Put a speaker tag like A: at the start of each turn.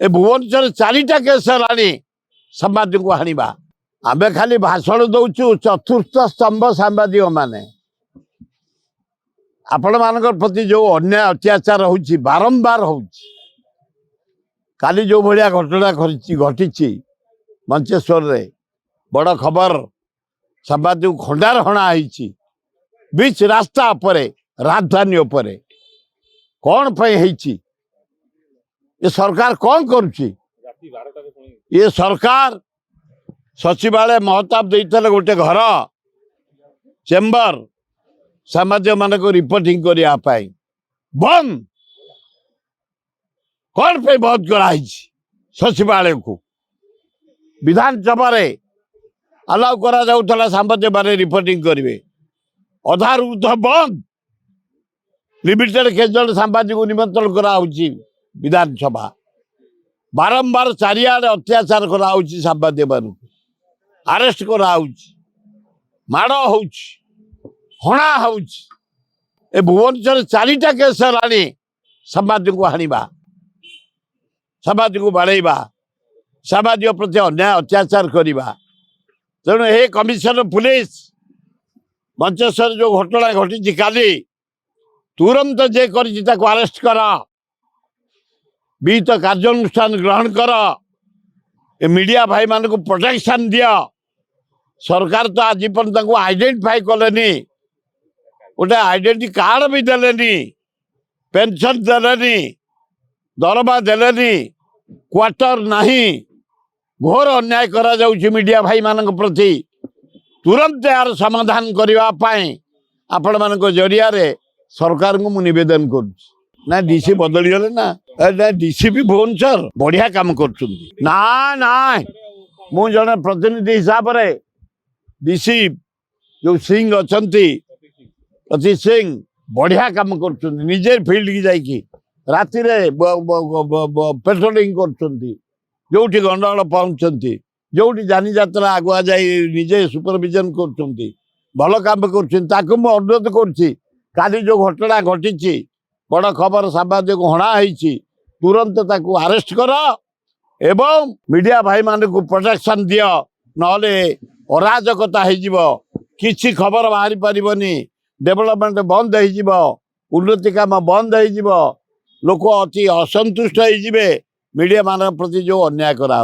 A: ए भुवनेश्वर चारिटा केस है सांबादिक को हाणिबा आमे खाली भाषण दौचु चतुर्थ स्तंभ सांबादिक माने आपण मान प्रति जो अन्याय अत्याचार होची बारंबार होची काली जो भाया घटना घटी मंचेश्वर रे बड़ खबर सांबादिक खंडार हणा बीच रास्ता उपरे राजधानी उपरे कौन पे ये सरकार कौन करुची ये सरकार सचिवालय महताब देते गोटे घर चेम्बर सामाजिक मान को रिपोर्टिंग करने बंद कौन पे बंद कराई सचिवालय को विधानसभा अलाउ करा जाउथला सांबादिक मान रिपोर्टिंग करेंगे अधार बंद लिमिटेड केजल सांबादिक को निमंत्रण करा विधानसभा बारंबार चारिआडे अत्याचार करा सांबादिक मान अरेस्ट करा माड़ हणा ए भुवनेश्वर चारिटा केस है सांबादिक को हाणिबा सांबादिक को बाड़ेबा सांबादिक प्रति अन्याय अत्याचार करवा तेणु हे कमिशनर पुलिस मंचेश्वर जो घटना घटी काली तुरंत जे कर अरेस्ट कर विहित कार्यानुष्ठान ग्रहण कर ए मीडिया भाई मान को प्रोटेक्शन दिया सरकार तो आज पर्यटन आइडेंटिफाई कले गोटे आइडेंटिटी कार्ड भी देलेनी पेंशन देलेनी दरमा देलेनी क्वार्टर नहीं घोर अन्याय करा जाउछि मीडिया भाई मान प्रति तुरंत यार समाधान करने आपण मान जरिया सरकार को मुझे निवेदन कर डीसी बदली गले ना डीसी भी भुवनेश्वर बढ़िया काम कर ना मु जड़े प्रतिनिधि हिसाब से डीसी जो सिंह अच्छा प्रतीक सिंह बढ़िया काम कर निजे फील्ड की जाकि राति पेट्रोलिंग कर जो गंडगोल पहुँचती जो जानी यात्रा आगुआ जाए निजे सुपरविजन कर भल काम कर अनुरोध कर जो घटना घटी बड़ खबर सांबादिक हणा तुरंत ताकू अरेस्ट कर एवं मीडिया भाई मान को प्रोटेक्शन दियो नले अराजकता किसी खबर बाहरी पारिबनी डेवलपमेंट बंद हो उन्नति काम बंद हो लोक अति असंतुष्ट हो मीडिया मान प्रति जो अन्याय करा